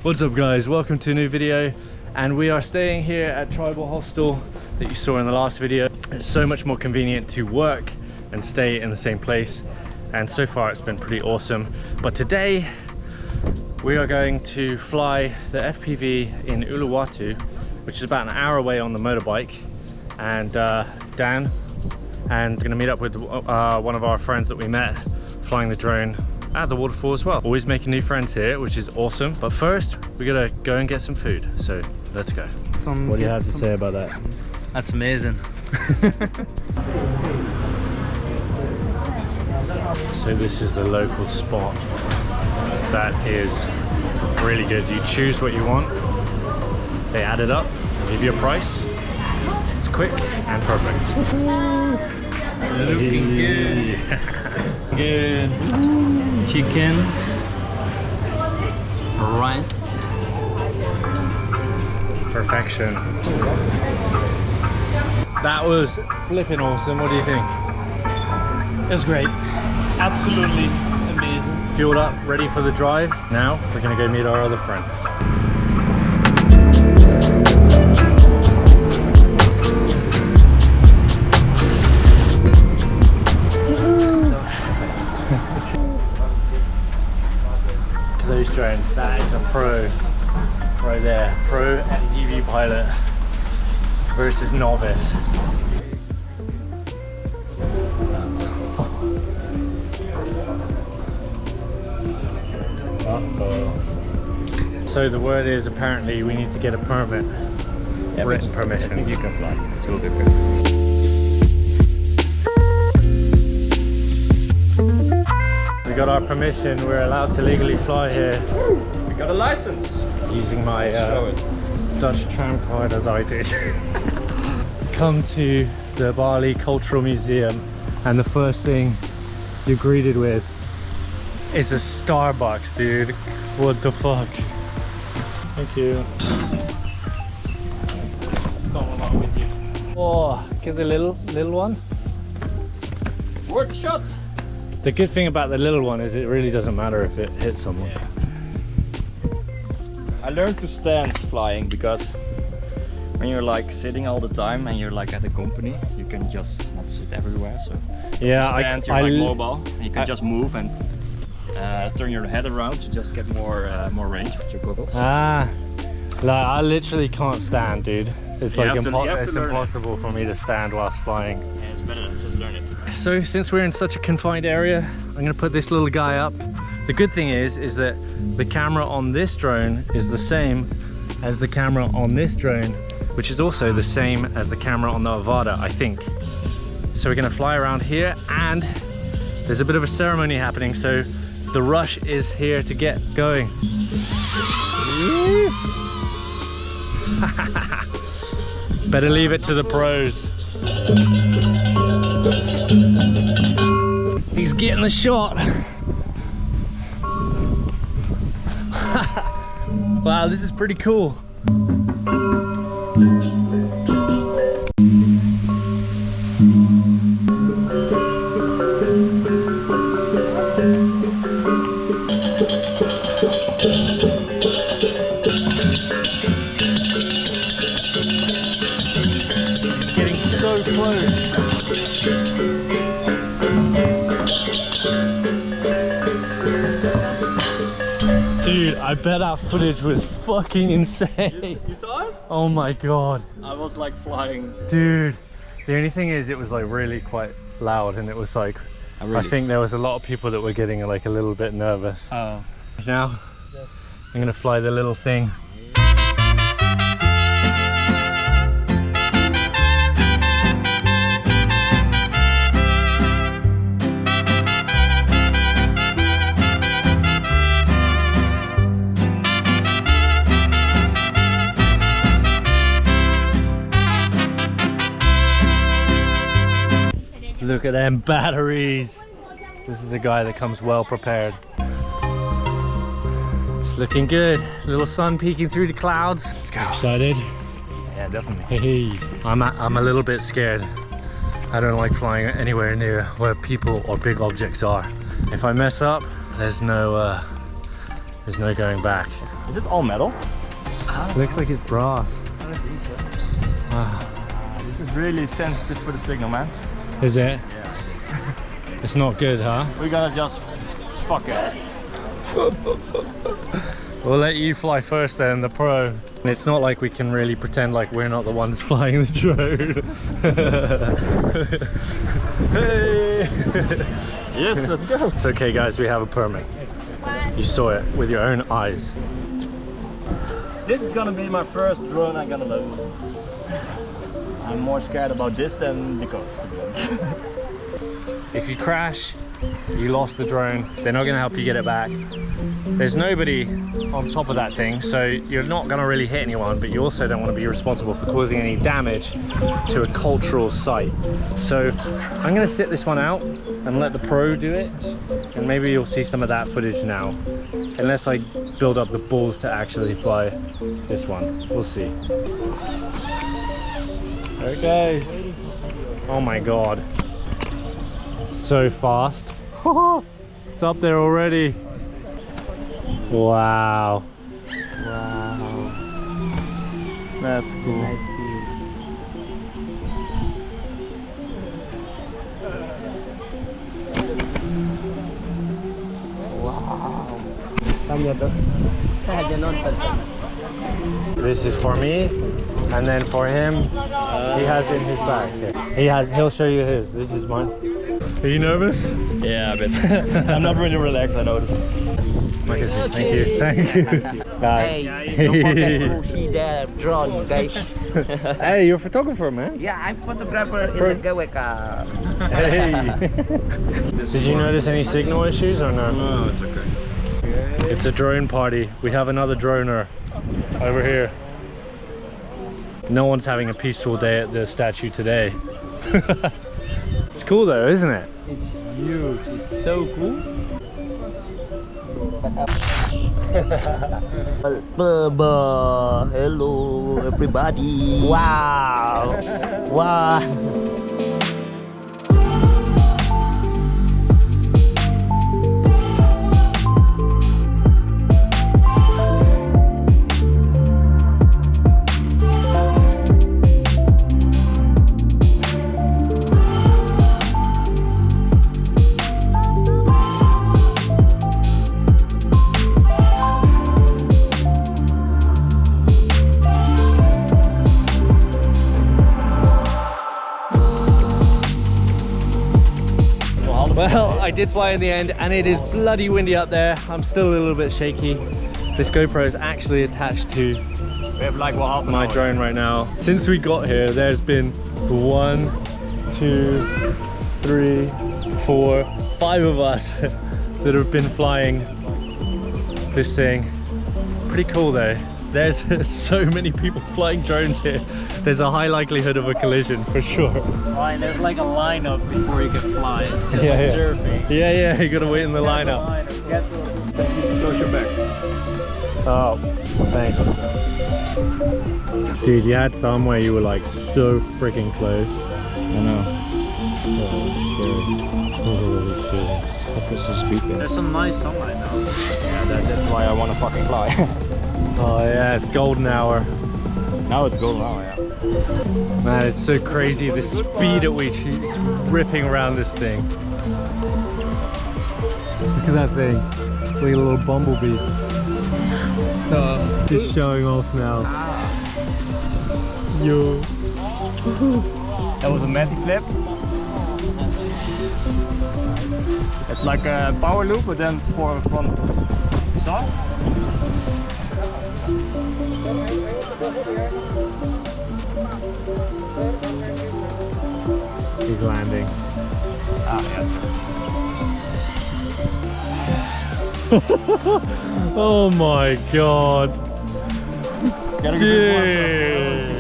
What's up guys, welcome to a new video, and we are staying here at Tribal Hostel that you saw in the last video. It's so much more convenient to work and stay in the same place, and so far it's been pretty awesome. But today we are going to fly the FPV in Uluwatu, which is about an hour away on the motorbike, and Dan, and gonna meet up with one of our friends that we met flying the drone at the waterfall as well. Always making new friends here, which is awesome. But first, we gotta go and get some food. So let's go. What do you have to say about that? That's amazing. So this is the local spot that is really good. You choose what you want, they add it up, give you a price. It's quick and perfect. Looking good. Good. Chicken, rice. Perfection. That was flipping awesome. What do you think? It was great. Absolutely amazing. Fueled up, ready for the drive. Now we're gonna go meet our other friend. Those drones, that is a pro right there. Pro FPV pilot versus novice. Uh-oh. So the word is apparently we need to get a permit, written permission. I think you can fly. It's all good. We got our permission, we're allowed to legally fly here. We got a license. Using my Dutch tram card as I did. Come to the Bali Cultural Museum, and the first thing you're greeted with is a Starbucks, dude. What the fuck? Thank you. Come along with you. Oh, get the little one. Worth the shot. The good thing about the little one is it really doesn't matter if it hits someone. Yeah. I learned to stand flying because when you're like sitting all the time and you're like at a company, you can just not sit everywhere. So yeah, stand, you're like mobile. And you can just move and turn your head around to just get more range with your goggles. Ah, like I literally can't stand, dude. It's like it's impossible for me to stand whilst flying. Yeah, it's better to just learn it. So since we're in such a confined area, I'm gonna put this little guy up. The good thing is that the camera on this drone is the same as the camera on this drone, which is also the same as the camera on the Avada, I think. So we're gonna fly around here, and there's a bit of a ceremony happening, so the rush is here to get going. Better leave it to the pros. He's getting the shot. Wow, this is pretty cool. Getting so close. Dude, I bet that footage was fucking insane. You saw it? Oh my god. I was like flying. Dude, the only thing is it was like really quite loud, and it was like, I think there was a lot of people that were getting like a little bit nervous. Oh. Now, I'm gonna fly the little thing. Look at them batteries. This is a guy that comes well prepared. It's looking good. Little sun peeking through the clouds. Let's go. Excited? Yeah, definitely. Hey, I'm a little bit scared. I don't like flying anywhere near where people or big objects are. If I mess up, there's no There's no going back. Is it all metal? Looks like it's brass. This is really sensitive for the signal, man. Is it? Yeah. It's not good, huh? We're gonna just fuck it. We'll let you fly first then, the pro. It's not like we can really pretend like we're not the ones flying the drone. Hey! Yes, let's go. It's okay guys, we have a permit. You saw it with your own eyes. This is gonna be my first drone I'm gonna lose. I'm more scared about this than the coast, to be honest. If you crash, you lost the drone. They're not gonna help you get it back. There's nobody on top of that thing, so you're not gonna really hit anyone, but you also don't want to be responsible for causing any damage to a cultural site. So I'm gonna sit this one out and let the pro do it, and maybe you'll see some of that footage now. Unless I build up the balls to actually fly this one. We'll see. Okay. Oh my god. So fast. It's up there already. Wow. Wow. That's cool. Wow. This is for me, and then for him, he has in his bag. Here. He'll show you his. This is mine. Are you nervous? Yeah, a bit. I'm not really relaxed, I noticed. Thank you. Thank you. Hey, don't forget to see the drone, guys. Hey, you're a photographer, man. Yeah, I'm photographer in the Gaweka. Hey. Did you notice any signal issues or no? No, it's okay. It's a drone party. We have another droner over here. No one's having a peaceful day at the statue today. It's cool though, isn't it? It's huge. It's so cool. Hello, everybody. Wow. Wow. Well, I did fly in the end and it is bloody windy up there. I'm still a little bit shaky. This GoPro is actually attached to We have like half an my hour. drone right now. Since we got here, there's been 1, 2, 3, 4, 5 of us that have been flying this thing. Pretty cool though. There's so many people flying drones here. There's a high likelihood of a collision for sure. Right, there's like a lineup before you can fly. Just Yeah, like yeah. surfing. Yeah, you gotta wait in the lineup. Close your back. Oh, thanks. Dude, you had some where you were like so freaking close. I know. Oh, scary. Focus is speaking. There's some nice sunlight now. Yeah, that's why I want to fucking fly. Oh yeah, it's golden hour. Now it's golden hour, yeah. Man, it's so crazy the speed at which he's ripping around this thing. Look at that thing. It's like a little bumblebee. Just showing off now. Yo. That was a Matty flip. It's like a power loop, but then for front side. He's landing. Ah, yeah. Oh my god. Gotta give it one. Dude.